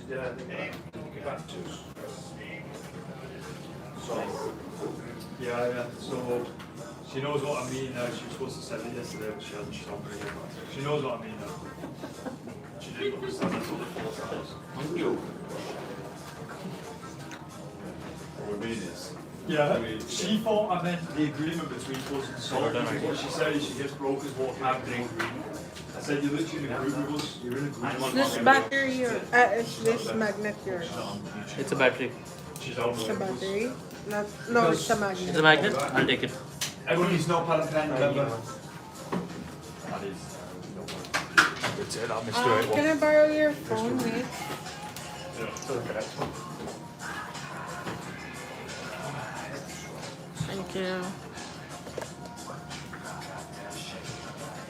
Yeah, get back to us. So, yeah. So, she knows what I mean now. She was supposed to send it yesterday, but she hasn't. She's not going to get back. She knows what I mean now. She didn't understand that's what the 4 times. Thank you. What we mean is, Yeah, she thought I meant the agreement between us and Sol. What she said is she gets brokers walking out the agreement. I said, you're literally in a group with us. You're in a group. This battery, is this magnet yours? It's a battery. She's on It's a battery? Not, no, it's a It's magnet. a magnet. I'll take it. Everyone needs notepad and pen, remember? that is, That's it, I'm Mr. Can I borrow your phone, mate? Thank you.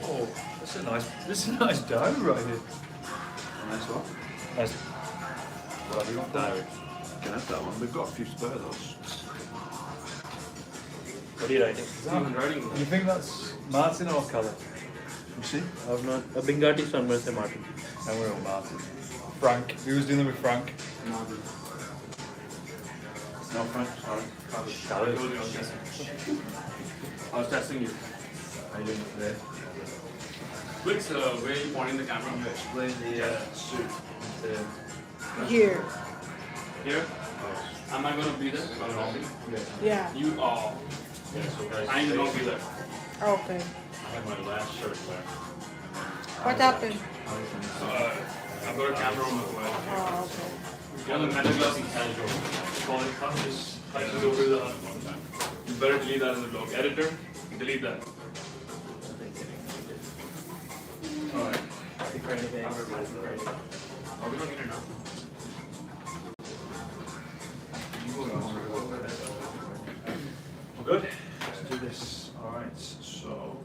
Oh, this is a nice diary right here. nice one. Nice. What have you got diary? You can have that one. We've got a few spare of those. What are you writing? You think that's Martin or Callum? You see? I've not. A Bingati son will say Martin. And we're all Martin. Frank. Who's dealing with Frank? No, Frank, sorry. I was testing you. How are you doing today? Which, where are you pointing the camera? Explain the suit. Here. Here? Am I going to be there? Yeah. You are. I need to not be there. Okay. I had my last shirt left. What happened? I've got a camera on my phone. Oh, okay. You know the metal glass inside your call it touches. You better delete that in the blog. Editor, delete that. Alright. Are we not in it now? Good. Let's do this. Alright, so.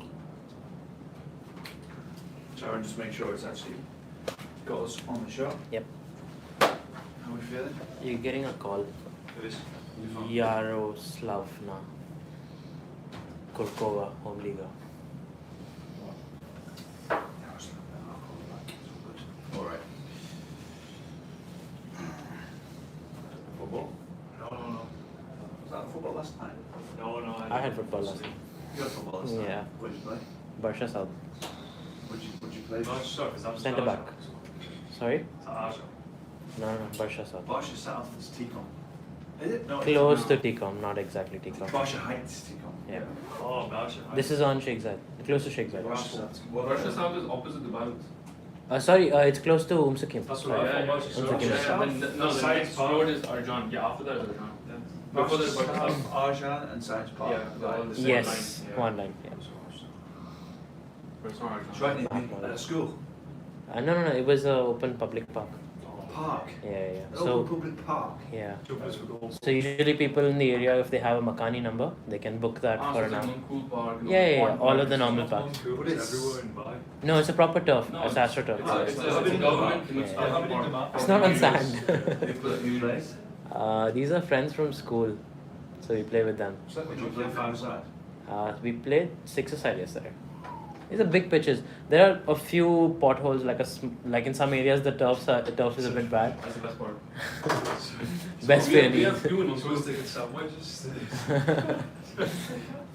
Sharon, just make sure it's actually got us on the show. Yep. How are we feeling? You're getting a call. It is. Yaroslavna Kurkova, Home Liga. Alright. Football? No. Was that football last night? No. I had football last night. You had football last night? Yeah. Where'd you play? Barsha South. Where'd you play? No, sorry, because that was Centre back. Sorry? It's Arja. No, Barsha South. Barsha South is T-Com. Is it? No. Close to T-Com, not exactly T-Com. Barsha Heights T-Com. Yeah. Oh, Belgium. This is on Sheikh Zayed. Close to Sheikh Zayed. Barsha South. Russia South is opposite the Balance. Sorry, it's close to Umsakim. That's what I thought. Umsakim. No, the Science next Park. road is Arjan. Yeah, after that is Arjan. Before that is Russia South. Arjan and Science Park. Yeah, they're all the same Yes, line. Yeah. one line. Yeah. But it's not It's Arjan. right near at a school. No. It was an open public park. Park. Yeah. An So open public park. yeah. Jumpers for goals. So usually people in the area, if they have a Makani number, they can book that Ah, for so an it's hour. a cool park. Yeah. All of the normal parks. But it's everywhere in Bali. No, it's a proper turf. No, It's AstroTurf. It's a government Yeah. municipality park. It's not on sand. You play? These are friends from school, so we play with them. Would you play five-side? We played six-a-side yesterday. These are big pitches. There are a few potholes, like in some areas the turf is a bit bad. That's the best part. Best we way have few in Supposed to take sandwiches.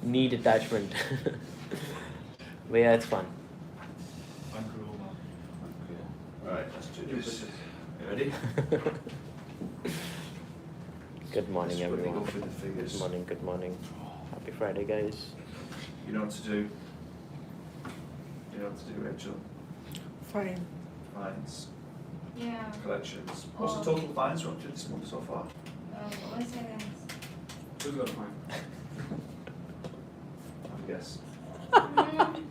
need attachment. But yeah, it's fun. I'm cool, man. Alright, let's do this. You ready? Good morning, Let's quickly everyone. go through the figures. Good morning. Happy Friday, guys. You know what to do. You know what to do, Rachel. Fine. Fines, Yeah. collections. What's the total fines we're up to this month so far? 1 second. Who's got a fine? Have a guess.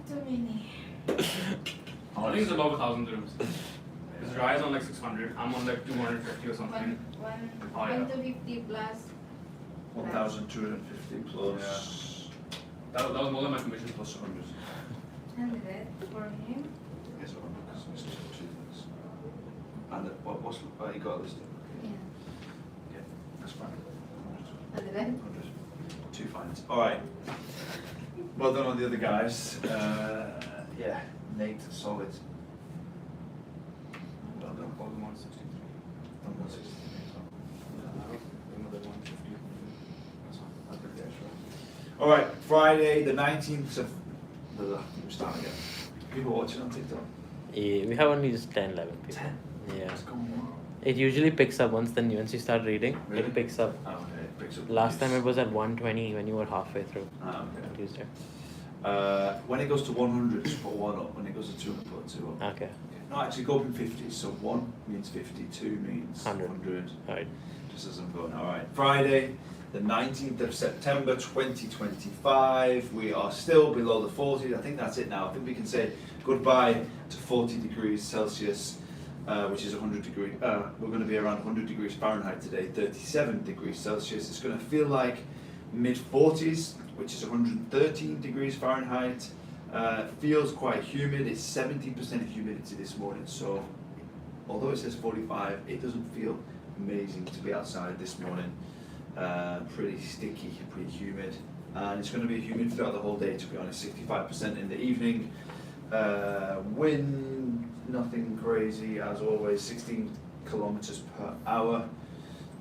Too many. I think it's above 1,000 dirhams. Because Rai's on like 600, I'm on like 250 or something. Oh, yeah. 1 to 50 plus. 1,250 plus. That was more than my commission. Plus 100. 100 for him. Guess what? Because it's just 2 things. And what's you got a list? Yeah. Yeah, that's fine. 100. 100. 2 fines. Alright. Well done on the other guys. Yeah, Nate, solid. Well done. Hold them on 63. All right, Friday the 19th of. Let me start again. People watching on TikTok. Yeah, we have only just 10, 11 people. 10. Yeah. Let's go more. It usually picks up once you start reading. Really? It picks up. Oh, okay, it picks up. Last time it was at 120 when you were halfway through Ah, on okay. Tuesday. When it goes to 100, just put 1 up. When it goes to 200, put 2 up. Okay. No, actually go up in 50. So 1 means 50, 2 means 100. 100. Alright. Just as I'm going. All right. Friday, the 19th of September 2025. We are still below the 40s. I think that's it now. I think we can say goodbye to 40 degrees Celsius, which is 100 degrees. We're going to be around 100 degrees Fahrenheit today, 37 degrees Celsius. It's going to feel like mid 40s, which is 113 degrees Fahrenheit. Feels quite humid. It's 70% humidity this morning. So although it says 45, it doesn't feel amazing to be outside this morning. Pretty sticky, pretty humid, and it's going to be humid throughout the whole day, to be honest. 65% in the evening. Wind, nothing crazy as always, 16 kilometers per hour.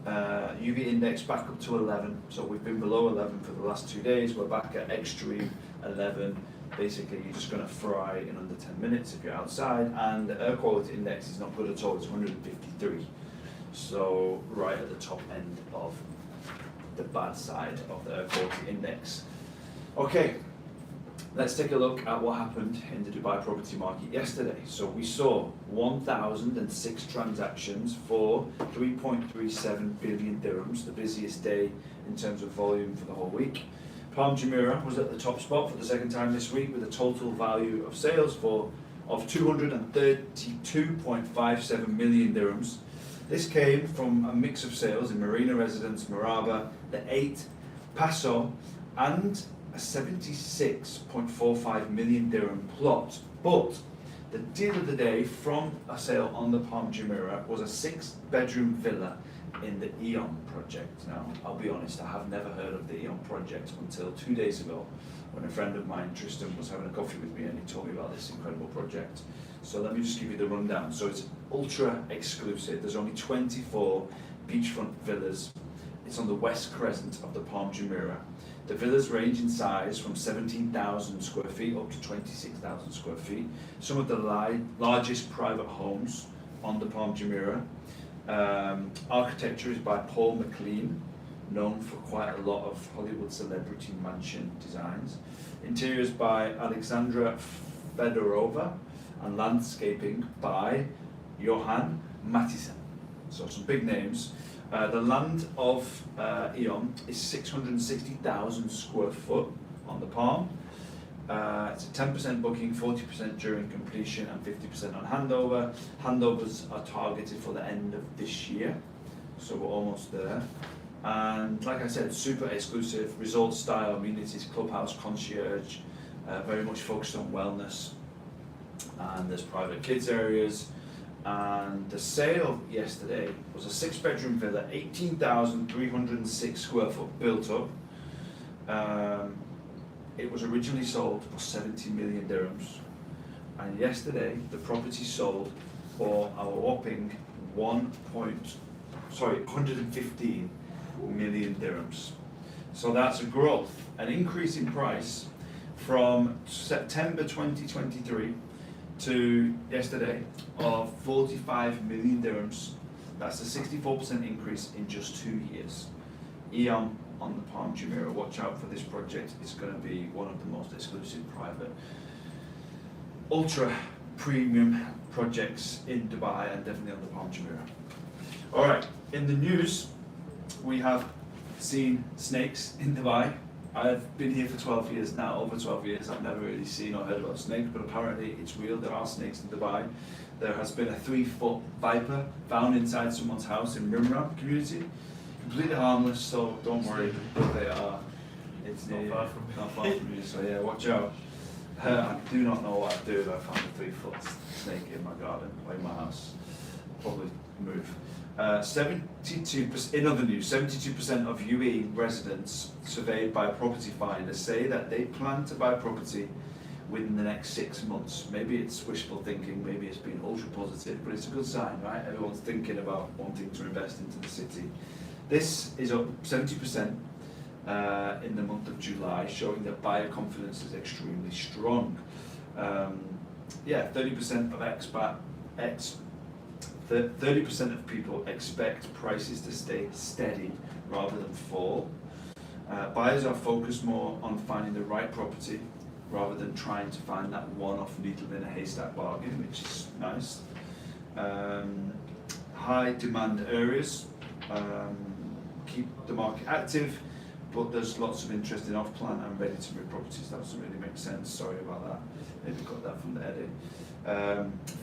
UV index back up to 11, so we've been below 11 for the last 2 days. We're back at extreme 11. Basically, you're just going to fry in under 10 minutes if you're outside, and the air quality index is not good at all. It's 153, so right at the top end of the bad side of the air quality index. Okay, let's take a look at what happened in the Dubai property market yesterday. So we saw 1,006 transactions for 3.37 billion dirhams, the busiest day in terms of volume for the whole week. Palm Jumeirah was at the top spot for the second time this week with a total value of sales of 232.57 million dirhams. This came from a mix of sales in Marina Residence, Maraba, the 8, Paso, and a 76.45 million dirham plot. But the deal of the day from a sale on the Palm Jumeirah was a 6-bedroom villa in the Eon project. Now, I'll be honest, I have never heard of the Eon project until 2 days ago when a friend of mine, Tristan, was having a coffee with me and he told me about this incredible project. So let me just give you the rundown. So it's ultra exclusive. There's only 24 beachfront villas. It's on the west crescent of the Palm Jumeirah. The villas range in size from 17,000 square feet up to 26,000 square feet. Some of the largest private homes on the Palm Jumeirah. Architecture is by Paul McLean, known for quite a lot of Hollywood celebrity mansion designs. Interiors by Alexandra Fedorova, and landscaping by Johan Mattisen. So some big names. The land of Eon is 660,000 square foot on the Palm. It's a 10% booking, 40% during completion, and 50% on handover. Handovers are targeted for the end of this year, so we're almost there. And like I said, super exclusive, resort style amenities, clubhouse, concierge, very much focused on wellness. And there's private kids areas. And the sale yesterday was a 6-bedroom villa, 18,306 square foot built up. It was originally sold for 70 million dirhams, and yesterday the property sold for a whopping 115 million dirhams. So that's a growth, an increase in price from September 2023 to yesterday of 45 million dirhams. That's a 64% increase in just 2 years. Eon on the Palm Jumeirah, watch out for this project. It's going to be one of the most exclusive private, ultra premium projects in Dubai, and definitely on the Palm Jumeirah. All right, in the news, we have seen snakes in Dubai. I've been here for 12 years now, over 12 years. I've never really seen or heard about snakes, but apparently it's real. There are snakes in Dubai. There has been a 3-foot viper found inside someone's house in Rimram community. Completely harmless, so don't worry, but they are. It's Not far from me. Not far from you, so yeah, watch out. I do not know what I'd do if I found a 3-foot snake in my garden or in my house. Probably move. 72%, in other news, 72% of UAE residents surveyed by a property finder say that they plan to buy property within the next 6 months. Maybe it's wishful thinking, maybe it's been ultra positive, but it's a good sign, right? Everyone's thinking about wanting to invest into the city. This is up 70% in the month of July, showing that buyer confidence is extremely strong. 30% of 30% of people expect prices to stay steady rather than fall. Buyers are focused more on finding the right property rather than trying to find that one-off needle in a haystack bargain, which is nice. High demand areas keep the market active, but there's lots of interest in off-plan and ready-to-move properties. That doesn't really make sense, sorry about that. Maybe got that from the edit.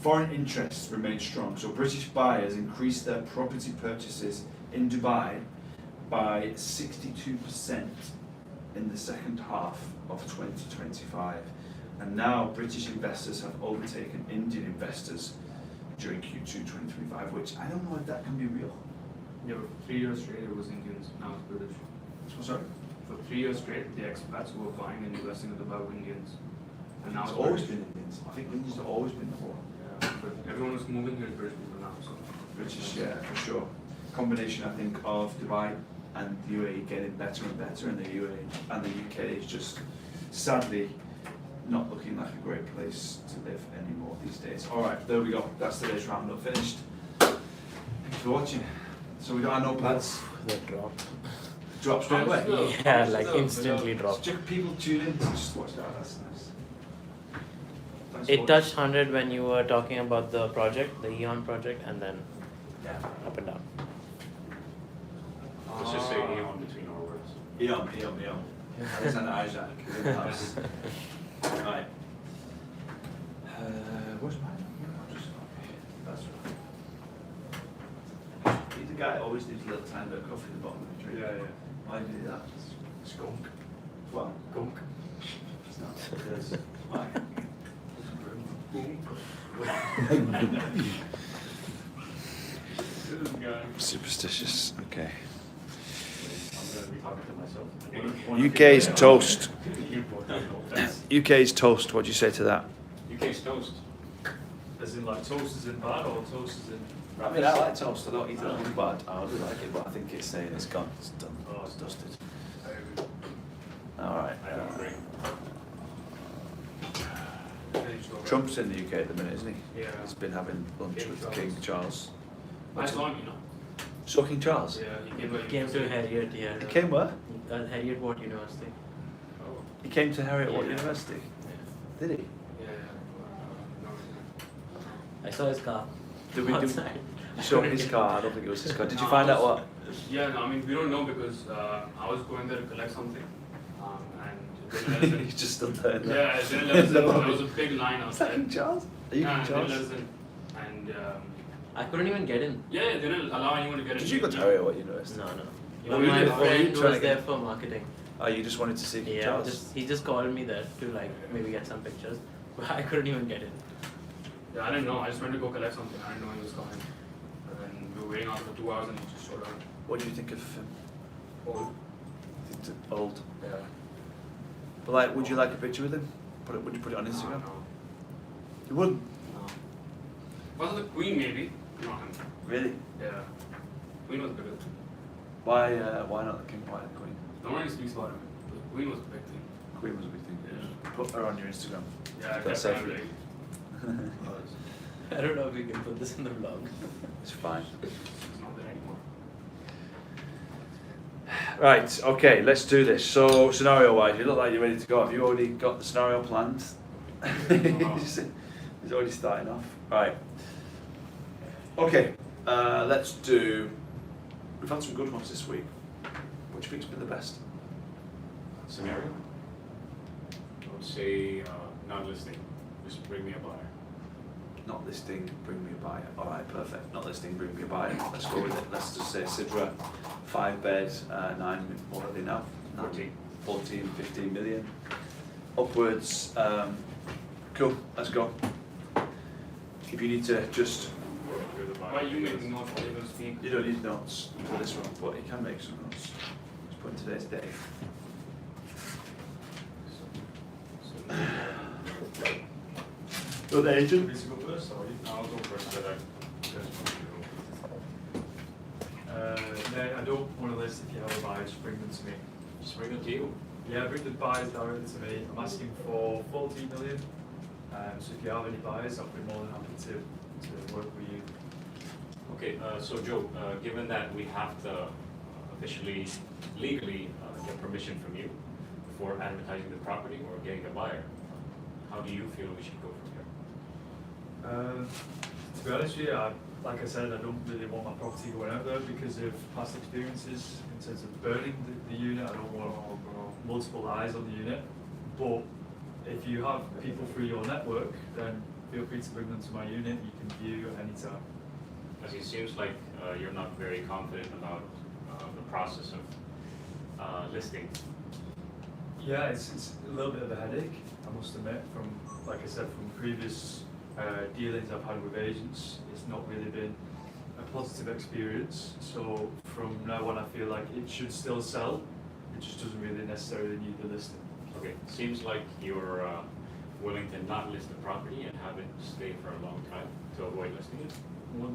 Foreign interests remain strong, so British buyers increased their property purchases in Dubai by 62% in the second half of 2025. And now British investors have overtaken Indian investors during Q2 2025, which I don't know if that can be real. Yeah, but 3 years straight it was Indians, now it's British. So sorry? For 3 years straight, the expats who were buying and investing in Dubai were Indians. And now It's it's always British. been Indians. I think Indians have always been the one. Yeah, but everyone was moving here is British people now, so. British, yeah, for sure. Combination, I think, of Dubai and the UAE getting better and better, and the UAE and the UK is just sadly not looking like a great place to live anymore these days. All right, there we go. That's today's roundup finished. Thanks for watching. So we got our notepads. The drop. Drop straight away. Yeah, like instantly dropped. Just people tune in to just watch that. That's nice. Thanks for It watching. touched 100 when you were talking about the project, the Eon project, and then Yeah. up and down. Let's just say Eon between our words. Eon. Alexander Isaac in the house. Right. Where's mine? That's right. He's the guy that always needs a little tiny bit of coffee at the bottom of the drink. Yeah, yeah. Why do you do that? Skunk. Well, Gunk. it's not. It is. Why? Superstitious. Okay. I'm going to be talking to myself. UK's toast. You both know that's UK's toast. What do you say to that? UK's toast. As in like toast is in bad or toast is in... I mean, I like toast. I don't eat it really bad. I do like it, but I think it's saying it's gone. It's done. Oh, It's dusted. I agree. All right. I don't agree. Trump's in the UK at the minute, isn't he? Yeah. He's been having lunch King with Charles. King Charles. I saw him, you know. So King Charles? Yeah, he came by Came to Harriet, yeah. He came where? Harriet Watt University. Oh, He came to Harriet Watt Yeah. University. Yeah. Did he? yeah, no, I saw his car. Did we do? outside. You saw his car. I don't think it was his car. Did you find out what? Yeah, no, I mean, we don't know because I was going there to collect something. And it didn't let us in. He just stood there. in the- Yeah, it didn't let us in. There was a big line Is that outside. King Charles? Are you Yeah, King it didn't let Charles? us in. And I couldn't even get in. yeah, they didn't allow anyone to get in. Did you go to Harriet Watt University? No, no. Yeah, But we my did. What were you friend trying was to there get? for marketing. Oh, you just wanted to see King Yeah, Charles? he just called me there to like maybe get some pictures. But I couldn't even get in. Yeah, I didn't know. I just went to go collect something. I didn't know he was coming. And then we were waiting out for 2 hours and he just showed up. What do you think of him? Oh, It's old. yeah. But like, would you like a picture with him? Would you put it on No, Instagram? no, You wouldn't? no. Was it the Queen maybe? Not him. Really? Yeah. Queen was bigger. Why not the King? Why the Queen? No one really speaks about him. The Queen was a big thing. Queen was a big thing. Yeah. Put her on your Instagram. Yeah, I That's kept safe. trying to I don't know if we can put this in the vlog. It's fine. It's not there anymore. Right, okay, let's do this. So, scenario wise, you look like you're ready to go. Have you already got the scenario planned? He's already starting off. Right. Okay, let's do. We've had some good ones this week. What do you think's been the best? Scenario? I would say non-listing. Just bring me a buyer. Not listing, bring me a buyer. Alright, perfect. Not listing, bring me a buyer. Let's go with it. Let's just say Sidra, 5 bed, 9, what are they now? 14, 15 million. Upwards. Cool, let's go. If you need to just, You're the buyer. Why you making notes while you're going to speak? you don't need notes for this one, but you can make some notes. Just put in today's date. You're the agent. Please go first, or you? I'll go first, but I just want to No, I don't want to list if you have a buyer, just bring them to me. Just bring them to you. Yeah, bring the buyers directly to me. I'm asking for 14 million. So if you have any buyers, I'll be more than happy to work with you. Okay, so Joe, given that we have to officially, legally get permission from you before advertising the property or getting a buyer, how do you feel we should go from here? To be honest with you, like I said, I don't really want my property going out there because of past experiences in terms of burning the unit. I don't want multiple eyes on the unit. But if you have people through your network, then feel free to bring them to my unit. You can view at any time. As it seems like you're not very confident about the process of listing. Yeah, it's a little bit of a headache, I must admit. From, like I said, from previous dealings I've had with agents, it's not really been a positive experience. So from now on, I feel like it should still sell. It just doesn't really necessarily need the listing. Okay, seems like you're willing to not list the property and have it stay for a long time to avoid listing it. Well,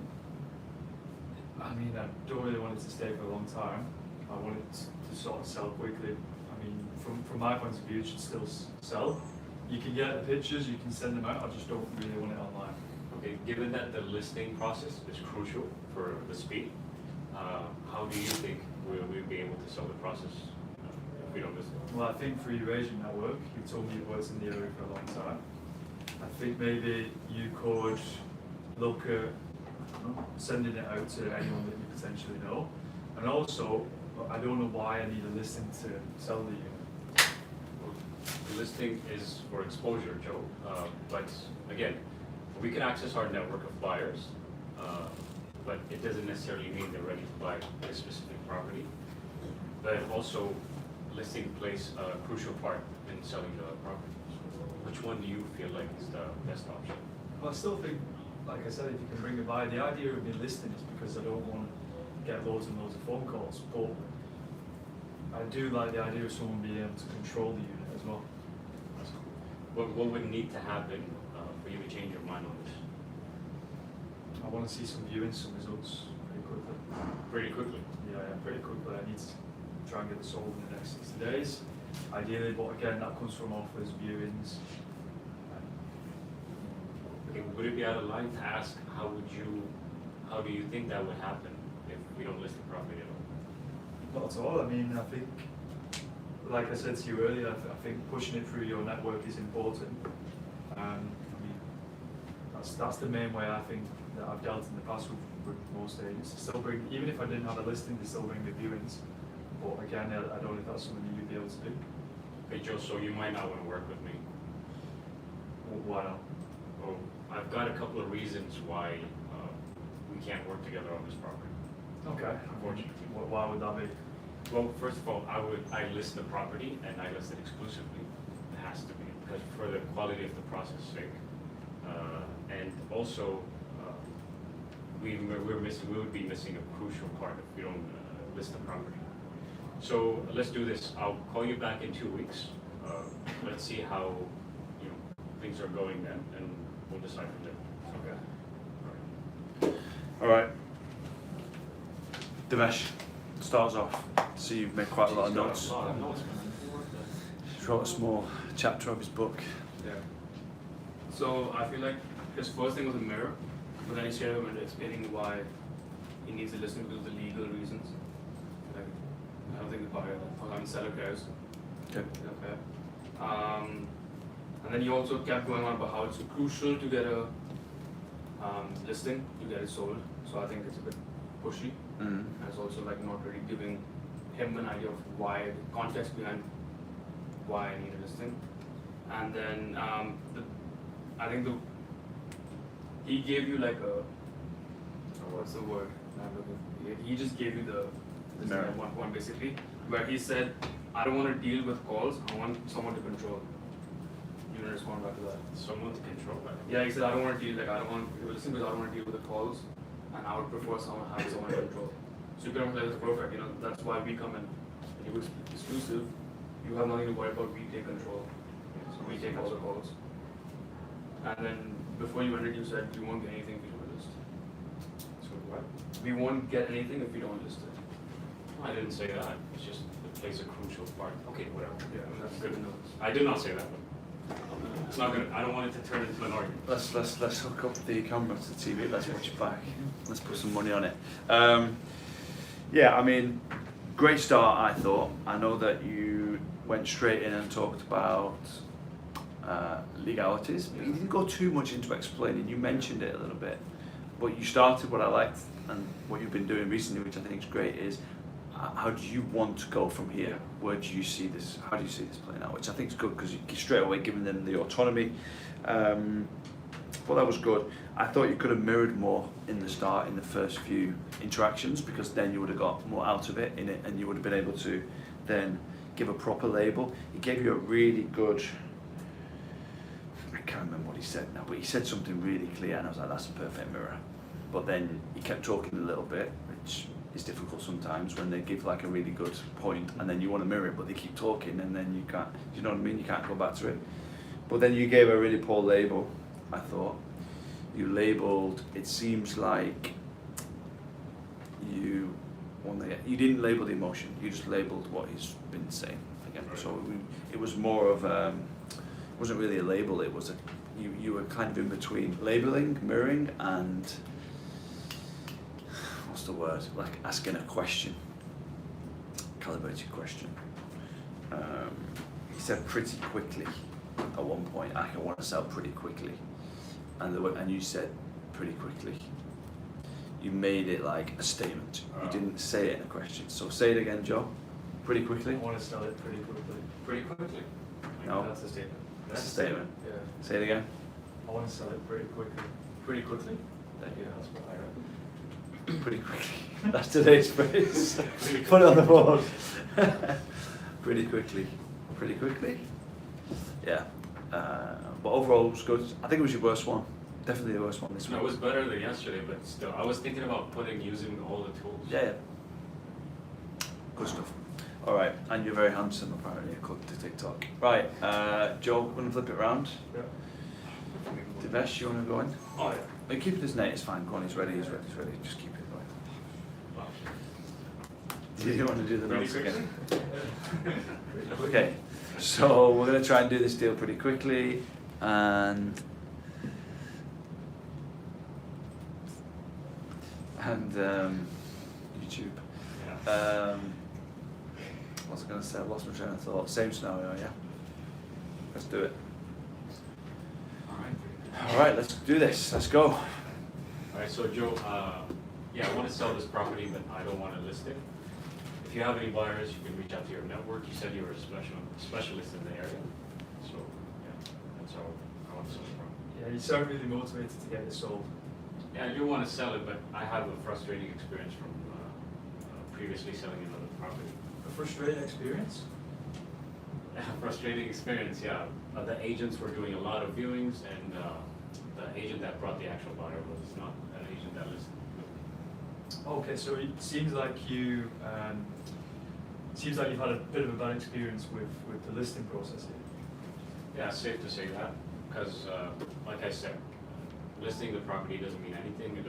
I mean, I don't really want it to stay for a long time. I want it to sort of sell quickly. I mean, from my point of view, it should still sell. You can get the pictures, you can send them out. I just don't really want it online. Okay, given that the listing process is crucial for the speed, how do you think we'll be able to sell the process if we don't list it? Well, I think through your agent network, you told me you've worked in the area for a long time. I think maybe you could look at sending it out to anyone that you potentially know. And also, I don't know why I need a listing to sell the unit. The listing is for exposure, Joe, but again, we can access our network of buyers, but it doesn't necessarily mean they're ready to buy a specific property. But also, listing plays a crucial part in selling the property. Which one do you feel like is the best option? Well, I still think, like I said, if you can bring it by, the idea of me listing is because I don't want to get loads and loads of phone calls, but I do like the idea of someone being able to control the unit as well. What would need to happen for you to change your mind on this? I want to see some viewings, some results pretty quickly. Pretty quickly. Yeah, pretty quickly. I need to try and get it sold in the next 60 days, ideally, but again, that comes from offers, viewings. Okay, would it be out of line to ask how do you think that would happen if we don't list the property at all? Not at all. I mean, I think, like I said to you earlier, I think pushing it through your network is important. I mean, that's the main way I think that I've dealt in the past with most agents. They still bring, even if I didn't have a listing, they still bring the viewings. But again, I don't know if that's something you'd be able to do. Okay, Joe, so you might not want to work with me. Why not? Well, I've got a couple of reasons why we can't work together on this property. Okay. Unfortunately. Why would that be? Well, first of all, I list the property and I list it exclusively. It has to be, because for the quality of the process sake. And also, we would be missing a crucial part if we don't list the property. So let's do this. I'll call you back in 2 weeks. Let's see how things are going then, and we'll decide from there. Okay. All right. Divesh, starts off. See, you've made quite a lot of notes. He's wrote a small chapter of his book. Yeah. So I feel like his first thing was a mirror, but then he started explaining why he needs a listing because of the legal reasons. Like, I don't think the buyer, seller cares. Okay. Okay. And then he also kept going on about how it's crucial to get a listing to get it sold. So I think it's a bit pushy. Mm. And it's also like not really giving him an idea of why, the context behind why I need a listing. And then I think he gave you like what's the word? He just gave you this Mirror. at one point basically, where he said, I don't want to deal with calls, I want someone to control. You want to respond back to that? Someone to control that. Yeah, he said, I don't want to deal, I don't want to listen because I don't want to deal with the calls, and I would prefer having someone to control. So you can like, it's perfect, that's why we come in. When you go exclusive, you have nothing to worry about, we take control. So we take all the calls. And then before you ended, you said we won't get anything if you don't list. So what? We won't get anything if we don't list it. I didn't say that. It's just the plays a crucial part. Okay, whatever. Yeah, that's Good. good enough. I did not say that, but it's not gonna. I don't want it to turn into an argument. Let's hook up the camera to the TV. Let's watch it back. Let's put some money on it. Yeah, I mean, great start. I thought. I know that you went straight in and talked about legalities, but you didn't go too much into explaining. You mentioned it a little bit, but you started what I liked and what you've been doing recently, which I think is great, is how do you want to go from here? Where do you see this? How do you see this playing out? Which I think is good because you straight away giving them the autonomy. Well, that was good. I thought you could have mirrored more in the start, in the first few interactions, because then you would have got more out of it in it, and you would have been able to then give a proper label. He gave you a really good. I can't remember what he said now, but he said something really clear, and I was like, "That's a perfect mirror." But then he kept talking a little bit, which is difficult sometimes when they give like a really good point, and then you want to mirror it, but they keep talking, and then you can't. You know what I mean? You can't go back to it. But then you gave a really poor label. I thought you labelled. It seems like you didn't label the emotion. You just labelled what he's been saying again. So it was more of it wasn't really a label. It was you were kind of in between labelling, mirroring, and what's the word? Like asking a question, calibrated question. He said pretty quickly at one point. I want to sell pretty quickly, and you said pretty quickly. You made it like a statement. You didn't say it in a question. So say it again, Joe. Pretty quickly. I want to sell it pretty quickly. Pretty quickly. No. That's a statement. That's a statement. Yeah. Say it again. I want to sell it pretty quickly. Pretty quickly. Yeah, that's what I read. Pretty quickly. That's today's phrase. Put it on the board. Pretty quickly. Pretty quickly. Yeah. But overall, it was good. I think it was your worst one. Definitely the worst one this week. No, it was better than yesterday, but still, I was thinking about using all the tools. Yeah. Good stuff. All right, and you're very handsome apparently, according to TikTok. Right, Joe, want to flip it around? Yeah. Divesh, you want to go in? Oh yeah. No, keep it as Nate, it's fine. Go on, he's ready. Just keep it going. Wow. Do you want to do the Pretty notes again? quickly? Okay, so we're going to try and do this deal pretty quickly, and YouTube. Yeah. What was I going to say? I lost my train of thought. Same scenario, yeah. Let's do it. All right. All right, let's do this. Let's go. All right, so Joe, yeah, I want to sell this property, but I don't want to list it. If you have any buyers, you can reach out to your network. You said you were a specialist in the area, so yeah, that's how I want to sell the property. Yeah, you sound really motivated to get it sold. Yeah, I do want to sell it, but I have a frustrating experience from previously selling another property. A frustrating experience? Frustrating experience, yeah. The agents were doing a lot of viewings, and the agent that brought the actual buyer was not an agent that listed. Okay, so it seems like you've had a bit of a bad experience with the listing process here. Yeah, it's safe to say that, because like I said, listing the property doesn't mean anything. It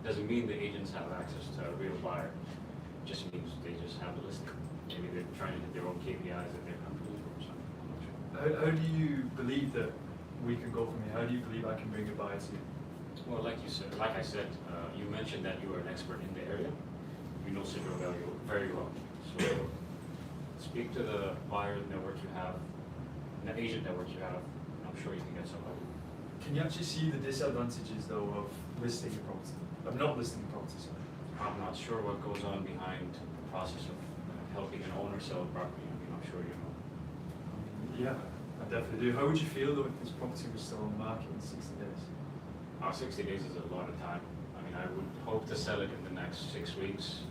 doesn't mean the agents have access to a real buyer. It just means they just have the listing. Maybe they're trying to hit their own KPIs at their company or something. I'm not sure. How do you believe that we can go from here? How do you believe I can bring a buyer to you? Well, like I said, you mentioned that you are an expert in the area. You know Cedro Valley very well. So speak to the buyer network you have, the agent network you have. I'm sure you can get somebody. Can you actually see the disadvantages though of listing a property? Of not listing a property, sorry. I'm not sure what goes on behind the process of helping an owner sell a property. I mean, I'm sure you know. Yeah, I definitely do. How would you feel though if this property was still on the market in 60 days? 60 days is a lot of time. I mean, I would hope to sell it in the next 6 weeks,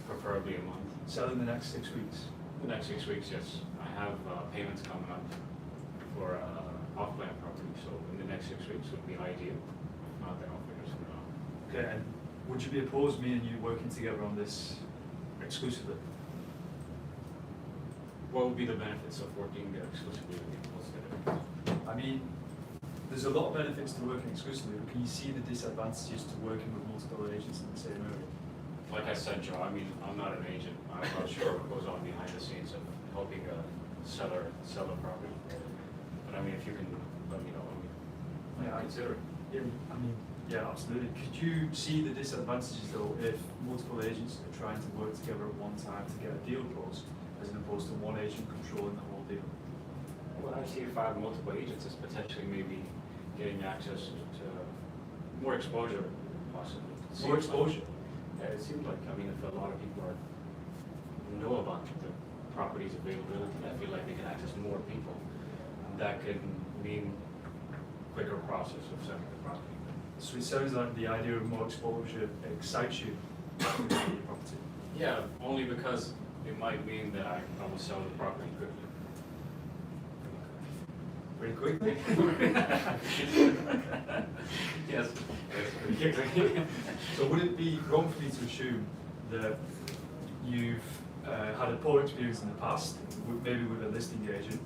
preferably a month. Sell in the next 6 weeks? The next 6 weeks, yes. I have payments coming up for off-plan property, so in the next 6 weeks would be ideal. If not, then I'll figure something out. Okay, and would you be opposed me and you working together on this exclusively? What would be the benefits of working exclusively with you? What's the difference? I mean, there's a lot of benefits to working exclusively, but can you see the disadvantages to working with multiple agents in the same area? like I said, Joe, I mean, I'm not an agent. I'm not sure what goes on behind the scenes of helping a seller sell a property. But I mean, if you can let me know, I Yeah, mean, consider it. Yeah, I mean, yeah, absolutely. Could you see the disadvantages though if multiple agents are trying to work together at one time to get a deal closed, as opposed to one agent controlling the whole deal? What I see if I have multiple agents is potentially maybe getting access to more exposure, possibly. More Seems like- exposure? Yeah, it seems like, I mean, if a lot of people know about the property's availability, I feel like they can access more people. That could mean quicker process of selling the property. So it sounds like the idea of more exposure excites you to get your property. Yeah, only because it might mean that I will sell the property quickly. Pretty quickly. Yes, yes, pretty quickly. So would it be wrong for me to assume that you've had a poor experience in the past, maybe with a listing agent,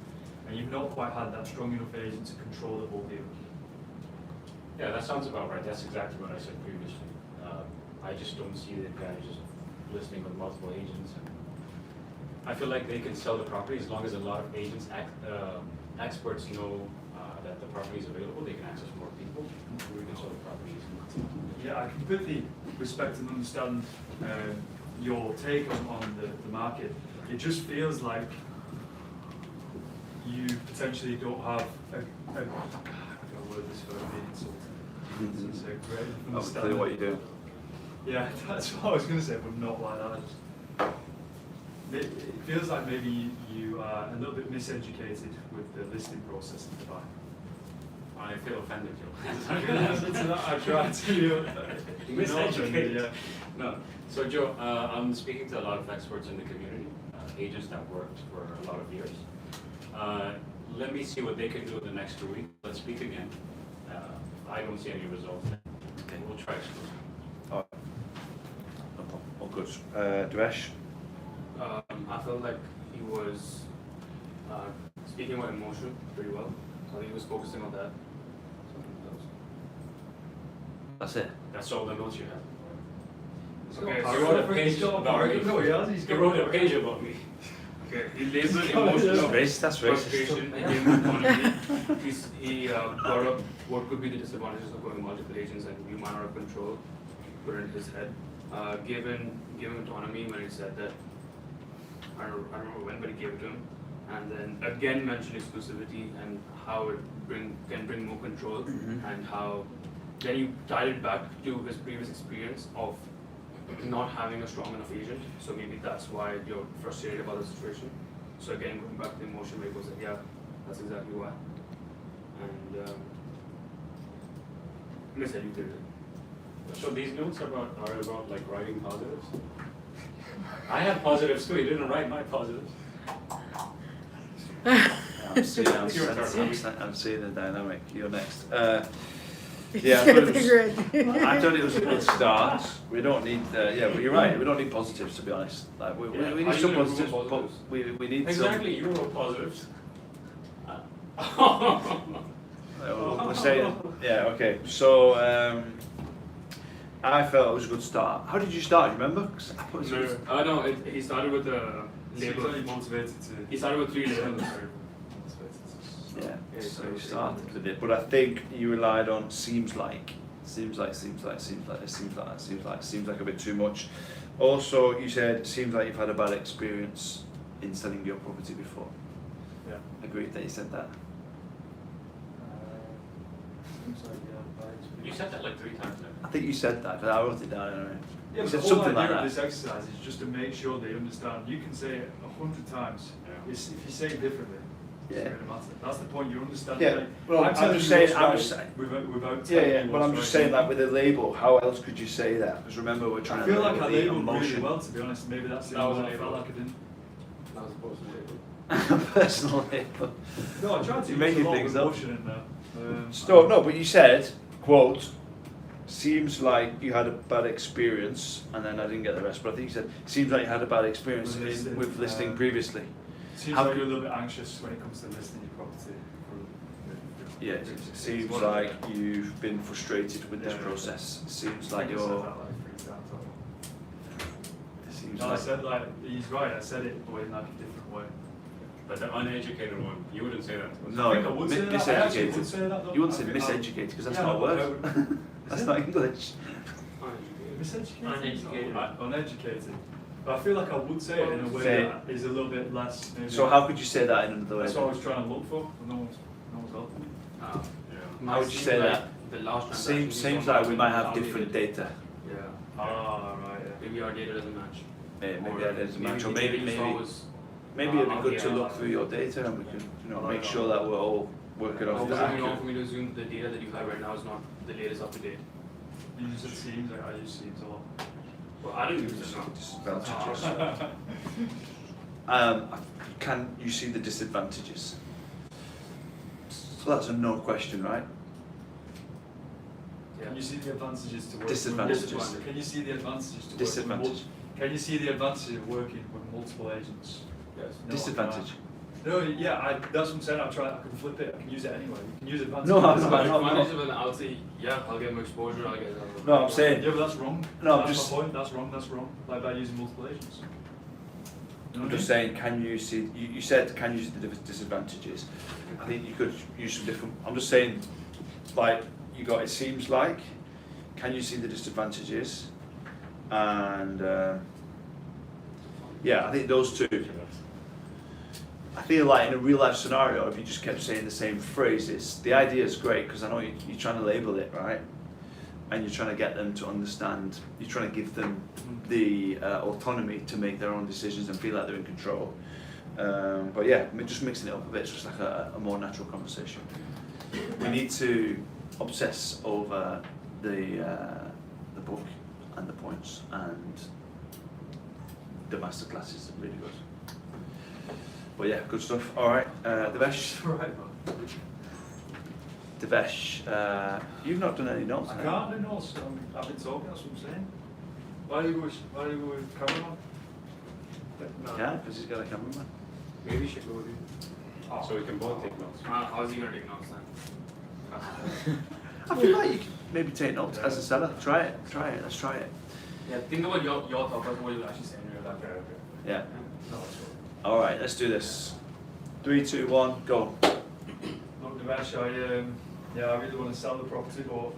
and you've not quite had that strong enough agent to control the whole deal? Yeah, that sounds about right. That's exactly what I said previously. I just don't see the advantages of listing with multiple agents. I feel like they can sell the property as long as a lot of agents, experts know that the property is available. They can access more people. We can sell the property easily. Yeah, I completely respect and understand your take on the market. It just feels like you potentially don't have a I don't know word this without being insulting. It's a great That's clearly what you do. Yeah, that's what I was going to say, but not like that. It feels like maybe you are a little bit miseducated with the listing process in Dubai. I feel offended, Joe. I tried to Miseducated. yeah. No. So, Joe, I'm speaking to a lot of experts in the community, agents that worked for a lot of years. Let me see what they can do in the next 2 weeks. Let's speak again. I don't see any results. Okay, we'll try exclusive. All right. No problem. All good. Devesh? I felt like he was speaking about emotion pretty well. I think he was focusing on that. So that was- That's it. That's all the notes you have. Okay, I so wrote a page about me. No, he has. He's He got wrote a page about me. Okay, he labeled That's emotional racist, that's racist. frustration against economy. He brought up what could be the disadvantages of going multiple agents and you might not have control, put it in his head. Given autonomy when he said that, I don't remember when, but he gave it to him. And then again mentioned exclusivity and how it can bring more control and how then he tied it back to his previous experience of not having a strong enough agent, so maybe that's why you're frustrated about the situation. So again, going back to the emotion where he goes like, yeah, that's exactly why. And miseducated. So these notes are about like writing positives? I had positives too, he didn't write my positives. I'm seeing Your turn. I'm seeing the dynamic. You're next. Yeah, I thought it was, I thought it was a good start. We don't need, yeah, but you're right. We don't need positives, to be honest. Like we Yeah, need are some you gonna positives, remove but positives? we need Exactly, you wrote positives. some. We're saying, yeah, okay. So I felt it was a good start. How did you start? You remember? 'Cause I thought it was- No, he started with the label. Label. Motivated to. He started with 3 labels. Yeah, so you started with it, but I think you relied on seems like a bit too much. Also, you said seems like you've had a bad experience in selling your property before. Yeah. Agreed that you said that. Seems like, yeah, You said that like 3 times now. I think you said that, but I wrote it down anyway. Yeah, You but said the whole something idea like of that. this exercise is just to make sure they understand. You can say it 100 times. Yeah. If you say it differently, it's Yeah. not going to matter. That's the point. You understand. Yeah, Like, well, I'm telling just you saying- what's I'm right just saying- without Yeah, telling yeah, you but what's I'm just right. saying like with a label, how else could you say that? Because remember we're trying I to feel like I the labelled really emotion. well, to be honest. Maybe that's the That was only a one I felt label. like I didn't. That was supposed to label. Personal label. No, I tried to You're use making a lot things of up. emotion in there. So no, but you said, quote, seems like you had a bad experience, and then I didn't get the rest, but I think you said, seems like you had a bad experience With listing, with listing previously. Seems How like could- you're a little bit anxious when it comes to listing your property. Yeah, it seems like you've been frustrated with this Yeah. process. Seems I like think I said you're, that like 3 times. seems No, I like. said like, he's right, I said it, but in like a different way. But the uneducated one, you wouldn't say that to us. No, I think I would say that. I actually would miseducated. say that though. You wouldn't say I think I- miseducated because that's Yeah, not a but I word. would- That's Is not it? English. Miseducated? Uneducated. Uneducated. But I feel like I would say it in a way Say that is a little bit less maybe. So how could you say that in another way? That's what I was trying to look for, but no one's helping me. Yeah. How would you say that? The last transaction. Seems like we might have different data. Yeah. Ah, right, yeah. Maybe our data doesn't match. Maybe that is a match, or the maybe data you saw was- maybe it'd be good to yeah. look through your data and we can make sure that we're all working How off would the it be wrong accurate. for me to assume the data that you have right now is not the latest up to date? You use it seems, like I use seems a lot. Well, I didn't use it now. Disadvantages. Can you see the disadvantages? So that's a no question, right? Can you see the advantages to working Disadvantages. with Can you see the advantages to working with Disadvantage. Can you see the advantages of working with multiple agents? Yes. No, Disadvantage. No, yeah, that's what I'm saying. I can flip it. I can use it anyway. You can use advantage. No, I'm and not. disadvantage. Advantage of it, I'll say, yeah, I'll get more exposure, I'll get. No, I'm saying. Yeah, but that's wrong. No, I'm that's just- my point. That's wrong. That's wrong. Like by using multiple agents. You know I'm what I just mean? saying, can you see? You said can you see the disadvantages? I think you could use some different. I'm just saying, like you got. It seems like. Can you see the disadvantages? And yeah, I think those two. I feel like in a real life scenario, if you just kept saying the same phrases, the idea is great because I know you're trying to label it, right? And you're trying to get them to understand, you're trying to give them the autonomy to make their own decisions and feel like they're in control. But yeah, just mixing it up a bit, it's just like a more natural conversation. We need to obsess over the book and the points, and the masterclass is really good. But yeah, good stuff. All right, Devesh. Right, man. Devesh, you've not done any notes. I have can't do notes. I've been talking. That's what I'm saying. Why do you go with cameraman? you? Yeah, because he's got a cameraman. Maybe you should go with you. Oh. So we can both take notes. How's he gonna take notes then? I feel like you could maybe take notes as a seller. Try it. Let's try it. Yeah, think about your thought process, what you're actually saying in real life. Okay. Yeah. No, that's all. All right, let's do this. 3, 2, 1, go. Look, Devesh, I really want to sell the property, but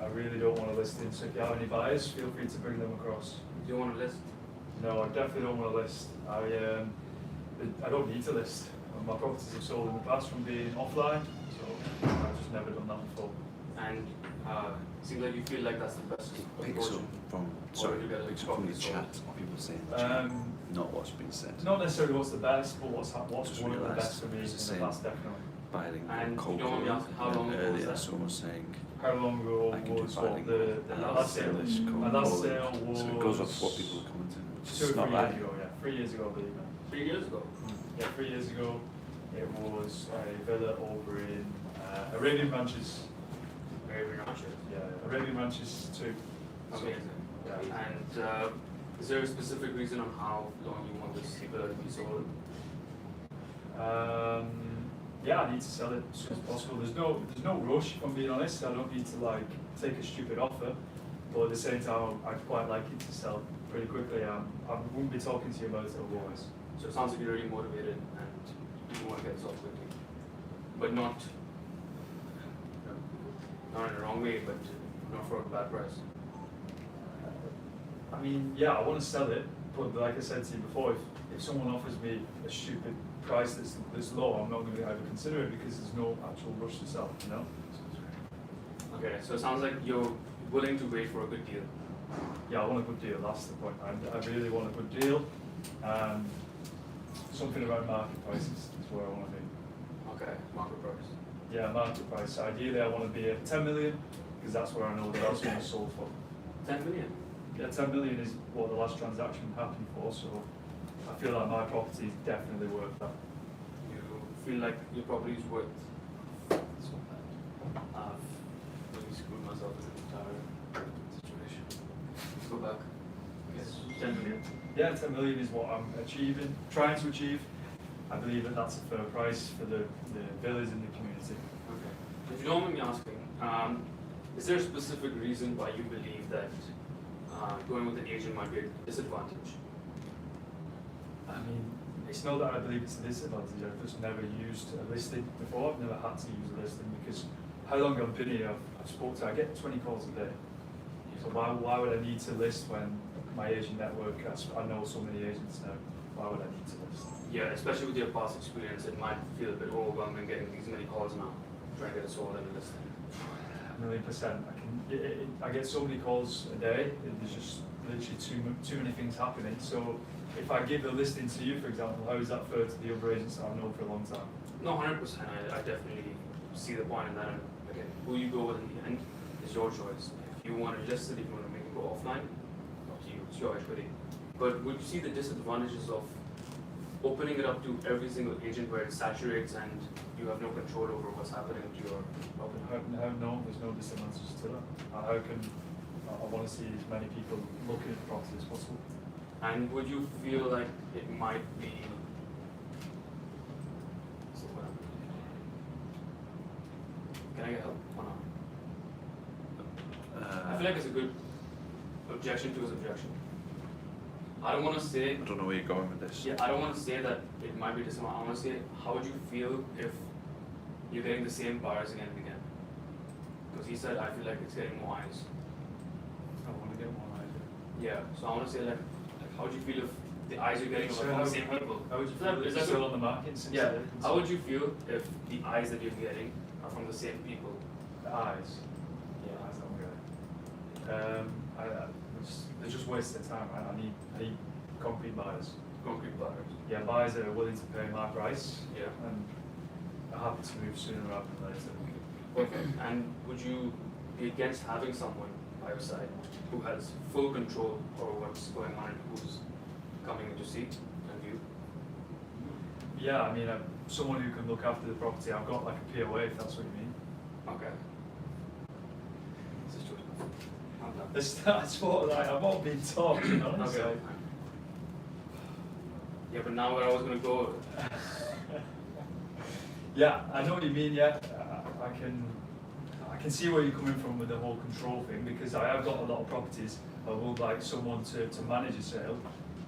I really don't want to list it. So if you have any buyers, feel free to bring them across. Do you want to list? No, I definitely don't want to list. I don't need to list. My properties have sold in the past from being offline, so I've just never done that before. And seems like you feel like that's the best approach. from from the chat of people saying not what's been said. Not necessarily what's the best, but what's Just one of the realised best for me in it's the the same. past, definitely. Bilingual, And you cold don't want me calling, asking how and long ago was earlier that? someone was saying How long ago I can do was what bilingual, the and last sale? English, cold My last calling. sale was So it goes off what people are commenting, which 2 or is 3 not years right. ago, yeah. 3 years ago, I believe it. 3 years ago. Yeah, 3 years ago, it was a villa over in Arabian Ranches. Very much. Yeah, Arabian Ranches too. Amazing. Yeah. And is there a specific reason on how long you want this villa to be sold? Yeah, I need to sell it as soon as possible. There's no rush, if I'm being honest. I don't need to like take a stupid offer, but at the same time, I'd quite like it to sell pretty quickly. I wouldn't be talking to you about it otherwise. So it sounds like you're really motivated and you want to get this off quickly. But not in the wrong way, but not for a bad price. I mean, yeah, I want to sell it, but like I said to you before, if someone offers me a stupid price that's low, I'm not going to ever consider it because there's no actual rush to sell, you know? Okay, so it sounds like you're willing to wait for a good deal. Yeah, I want a good deal, that's the point. I really want a good deal. Something around market prices is where I want to be. Okay, market price. Yeah, market price. Ideally, I want to be at 10 million because that's where I know the last one was sold for. 10 million. Yeah, 10 million is what the last transaction happened for, so I feel like my property is definitely worth that. You feel like your property is worth. I've really screwed myself in the entire situation. Let's go back. Yes, 10 million. Yeah, 10 million is what I'm trying to achieve. I believe that that's a fair price for the villas in the community. Okay. If you don't mind me asking, is there a specific reason why you believe that going with an agent might be a disadvantage? I mean, it's not that I believe it's a disadvantage. I've just never used a listing before. I've never had to use a listing because how long I've been here, I've spoke to, I get 20 calls a day. So why would I need to list when my agent network, I know so many agents now, why would I need to list? Yeah, especially with your past experience, it might feel a bit overwhelming getting these many calls now, trying to get it sold and listing. 1,000,000%. I get so many calls a day, there's just literally too many things happening. So if I give a listing to you, for example, how is that fair to the other agents that I've known for a long time? No, 100%. I definitely see the point in that. And again, who you go with in the end is your choice. If you want to list it, if you want to make it go offline, up to you. It's your equity. But would you see the disadvantages of opening it up to every single agent where it saturates and you have no control over what's happening to your property? No, there's no disadvantages to that. How can I want to see as many people looking at the property as possible? And would you feel like it might be can I get help or not? I feel like it's a good objection to his objection. I don't want to say I don't know where you're going with this. yeah, I don't want to say that it might be disadvantage. I want to say how would you feel if you're getting the same buyers again and again? Because he said I feel like it's getting more eyes. I want to get more idea. Yeah, so I want to say like how would you feel if the eyes you're getting are So from the same people? How would you Is that- feel is if that it's still good? on the market since Yeah. the How would you feel if the eyes that you're getting are from the same people? the eyes? Yeah. Eyes don't get it. They're just wasting time. I need concrete buyers. Concrete buyers. Yeah, buyers that are willing to pay my price Yeah. and are happy to move sooner rather than later. Perfect. And would you be against having someone by your side who has full control over what's going on and who's coming in to see and view? Yeah, I mean, someone who can look after the property. I've got like a POA, if that's what you mean. Okay. This is true. I'm done. That's what I've all been taught, you know. Okay. so- Yeah, but now where I was gonna go, Yeah, I know what you mean. Yeah, I can see where you're coming from with the whole control thing because I have got a lot of properties. I would like someone to manage a sale,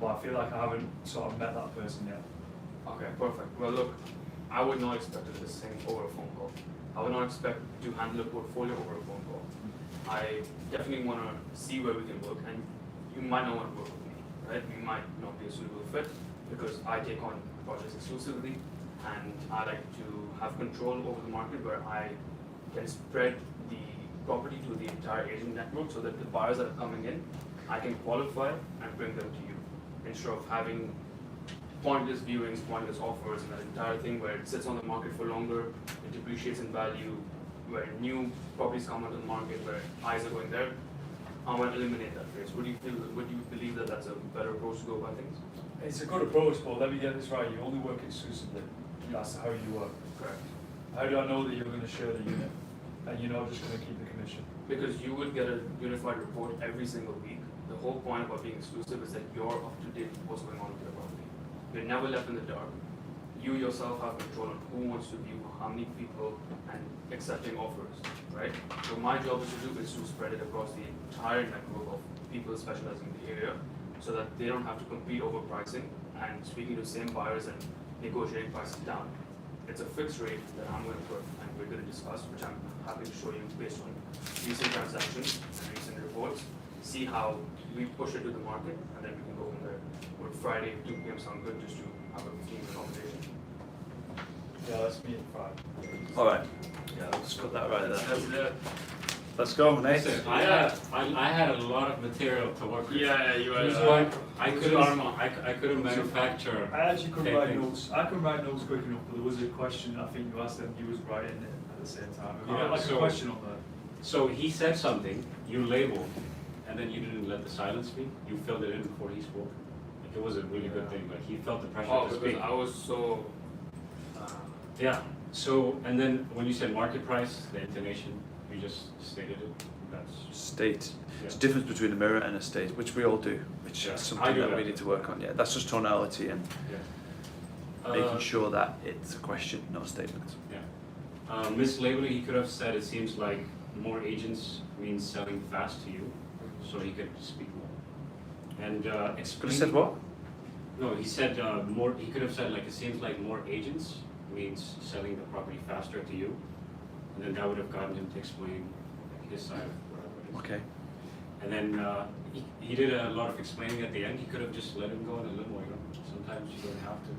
but I feel like I haven't sort of met that person yet. okay, perfect. Well, look, I would not expect to do this thing over a phone call. I would not expect to handle a portfolio over a phone call. I definitely want to see where we can work, and you might not want to work with me, right? We might not be a suitable fit because I take on projects exclusively, and I like to have control over the market where I can spread the property to the entire agent network so that the buyers that are coming in, I can qualify and bring them to you instead of having pointless viewings, pointless offers, and that entire thing where it sits on the market for longer, it depreciates in value, where new properties come onto the market, where eyes are going there. I want to eliminate that phase. Would you believe that that's a better approach to go about things? It's a good approach, but let me get this right. You only work exclusively. That's how you work. Correct. How do I know that you're going to share the unit and you're not just going to keep the commission? Because you would get a unified report every single week. The whole point about being exclusive is that you're up to date with what's going on with your property. You're never left in the dark. You yourself have control on who wants to view, how many people, and accepting offers, right? So my job is to spread it across the entire network of people specializing in the area so that they don't have to compete over pricing and speaking to the same buyers and negotiating prices down. It's a fixed rate that I'm going to put and we're going to discuss, which I'm happy to show you based on recent transactions and recent reports. See how we push it to the market and then we can go from there. Would Friday 2 p.m. sound good just to have a 15-minute conversation? Yeah, let's meet at 5. All right. Yeah, I'll just cut that right there. That's it. Let's go, Nate. Listen, I had a lot of material to work with. Yeah, you It was are. like, I couldn't manufacture. I actually couldn't write things. notes. I couldn't write notes quick enough, but there was a question I think you asked him. He was writing it at the same time. Have you got like a So- question on there? So he said something, you labeled, and then you didn't let the silence speak. You filled it in before he spoke. Like, it was a really good thing, but he felt the pressure Oh, to because speak. I was so. Yeah, so, and then when you said market price, the intonation, you just stated it. That's, State. yeah. There's a difference between a mirror and a state, which we all do, which Yeah, is I something do that we that. need to work on. Yeah, that's just tonality and Yeah. making sure that it's a question, not a statement. Yeah. Mislabeling, he could have said, it seems like more agents means selling fast to you, so he could speak more. And Could have explain. said what? No, he said more. He could have said like it seems like more agents means selling the property faster to you, and then that would have gotten him to explain like, his side of whatever it is. Okay. And then he did a lot of explaining at the end. He could have just let him go in a limo. You know, sometimes you don't have to.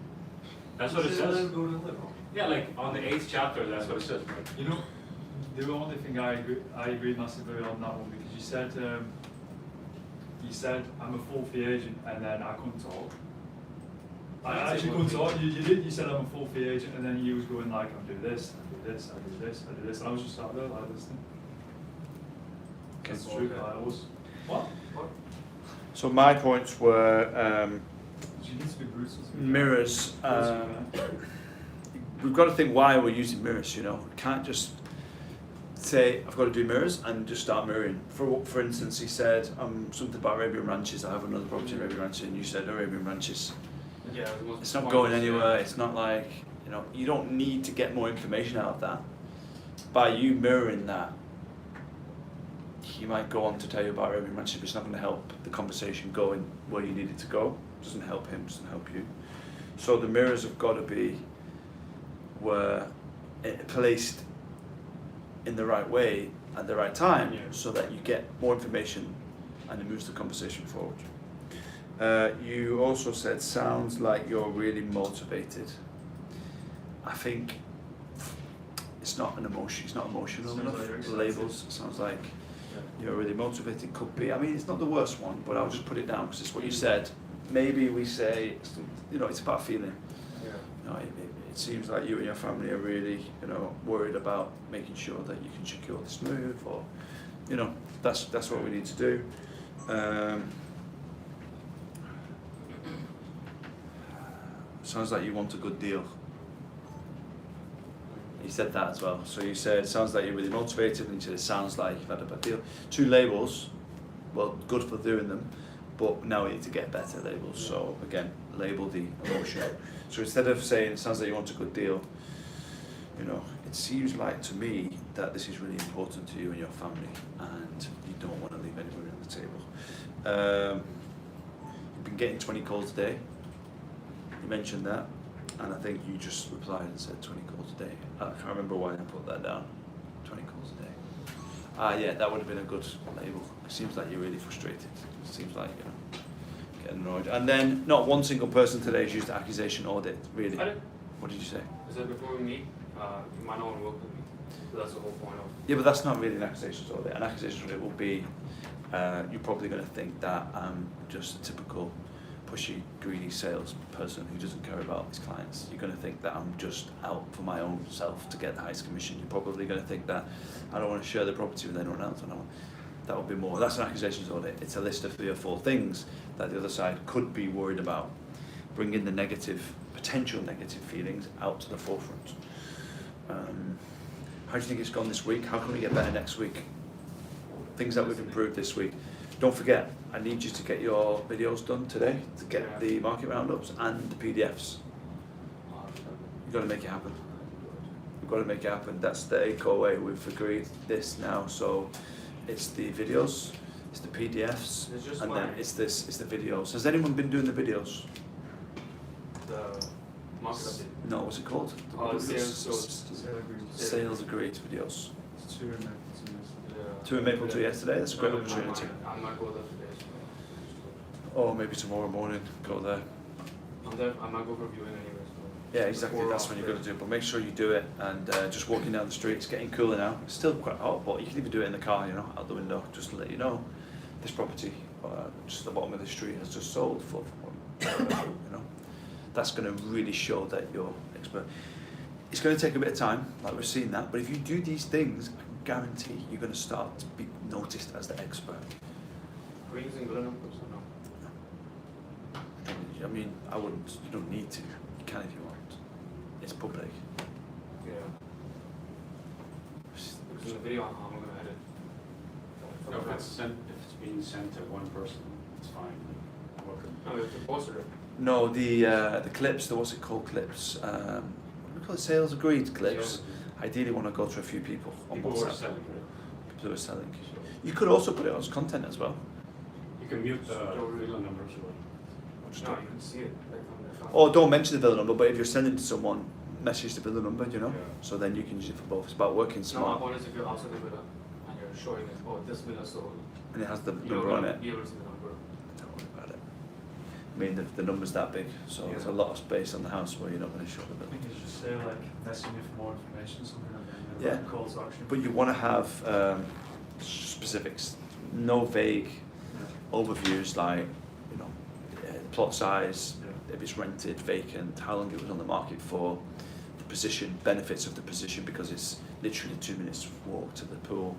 That's what it says. Go to the limo. Yeah, like on the 8th chapter, that's what it says. Right? You know, the only thing I agree massively on that one because you said I'm a full fee agent and then I couldn't talk. I actually couldn't talk. You did. You said I'm a full fee agent and then you was going like I do this, I do this, I do this, I do this. And I was just sat there like listening. That's true. I was. What? So my points were You need to be brutal. mirrors. We've got to think why we're using mirrors. You know, we can't just say I've got to do mirrors and just start mirroring. For instance, he said something about Arabian Ranches. I have another property in Arabian Ranches, and you said Arabian Ranches. Yeah, it was It's not one going of those, anywhere. yeah. It's not like, you know, you don't need to get more information out of that. By you mirroring that, he might go on to tell you about Arabian Ranches, but it's not going to help the conversation going where you need it to go. It doesn't help him, doesn't help you. So the mirrors have got to be placed in the right way at the right time, Yeah. so that you get more information and it moves the conversation forward. You also said, sounds like you're really motivated. I think it's not an emotion, it's not emotional Sounds enough. like you're excited. Labels, it sounds like you're really motivated, could be. I mean, it's not the worst one, but I'll just put it down because it's what you said. Maybe we say, you know, it's about feeling. Yeah. You know, it seems like you and your family are really, you know, worried about making sure that you can secure this move, or, you know, that's what we need to do. Sounds like you want a good deal. You said that as well. So you said, sounds like you're really motivated, and you said it sounds like you've had a bad deal. 2 labels, well, good for doing them, but now we need to get better labels. So again, label the emotion. So instead of saying it sounds like you want a good deal, you know, it seems like to me that this is really important to you and your family, and you don't want to leave anybody on the table. You've been getting 20 calls a day. You mentioned that, and I think you just replied and said 20 calls a day. I can't remember why I put that down. 20 calls a day. Yeah, that would have been a good label. It seems like you're really frustrated. It seems like, you know, getting annoyed. And then not one single person today has used accusation audit, really. I did. What did you say? I said before we meet, you might not want to work with me. So that's the whole point of. Yeah, but that's not really an accusations audit. An accusations audit will be, you're probably going to think that I'm just a typical pushy, greedy salesperson who doesn't care about his clients. You're going to think that I'm just out for my own self to get the highest commission. You're probably going to think that I don't want to share the property with anyone else. That would be more. That's an accusations audit. It's a list of 3 or 4 things that the other side could be worried about. Bringing the negative, potential negative feelings out to the forefront. How do you think it's gone this week? How can we get better next week? Things that we've improved this week. Don't forget, I need you to get your videos done today to get the market roundups and the PDFs. You've got to make it happen. We've got to make it happen. That's the ACO way. We've agreed this now. So it's the videos, it's the PDFs, It's just and my- then it's the videos. Has anyone been doing the videos? The market update. No, what's it called? Sales agreed videos. It's 2 and then it's Yeah. 2 in Maple 2 yesterday. That's a great No, opportunity. I might go there today. Or maybe tomorrow morning, go there. I'm there. I might go for viewing anyway. So. Yeah, exactly. Before or That's when you're after. going to do it. But make sure you do it. And just walking down the street, it's getting cooler now. It's still quite hot, but you can even do it in the car, you know, out the window, just to let you know. This property, just at the bottom of the street, has just sold for you know. That's going to really show that you're expert. It's going to take a bit of time, like we've seen that. But if you do these things, I can guarantee you're going to start to be noticed as the expert. Are we using Villa numbers or no? I mean, I wouldn't. You don't need to. You can if you want. It's public. Yeah. Because in the video, I'm going to edit. No, if it's being sent to one person, it's fine. No, we have to post it. No, the clips. The what's it called? Clips. What do we call it? Sales agreed clips. Ideally, want to go to a few people on People who are WhatsApp. selling, right? People who are selling. You could also put it as content as well. You can mute the Villa numbers or No, you can see it. Or don't mention the villa number, but if you're sending to someone, message the villa number, you know? Yeah. So then you can use it for both. It's about working No, my smart. point is if you're outside the villa and you're showing it, oh, this villa sold, And it has the you're number on gonna it. be able to see the number. Don't worry about it. I mean, the number's that big, so there's a Yeah. lot of space on the house where you're not going to show the I villa. think you should say like message me for more information, something like that. Yeah. Like call to action. But you want to have specifics, no vague Yeah. overviews like, you know, plot size, Yeah. if it's rented, vacant, how long it was on the market for, the position, benefits of the position, because it's literally 2 minutes walk to the pool.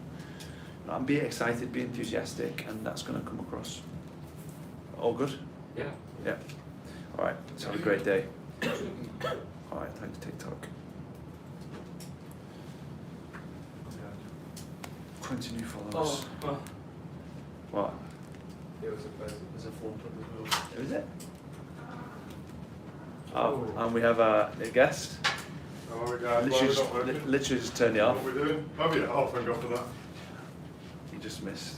And be excited, be enthusiastic, and that's going to come across. All good? Yeah. Yeah. All right. So have a great day. All right. Thanks, TikTok. Yeah. 20 new followers. Oh, What? it was a present. There's a phone clip as well. Who is it? Oh, and we have a guest. Oh, we got, Literally just turned it off. What we're doing? Oh yeah, oh, thank God for that. You just missed.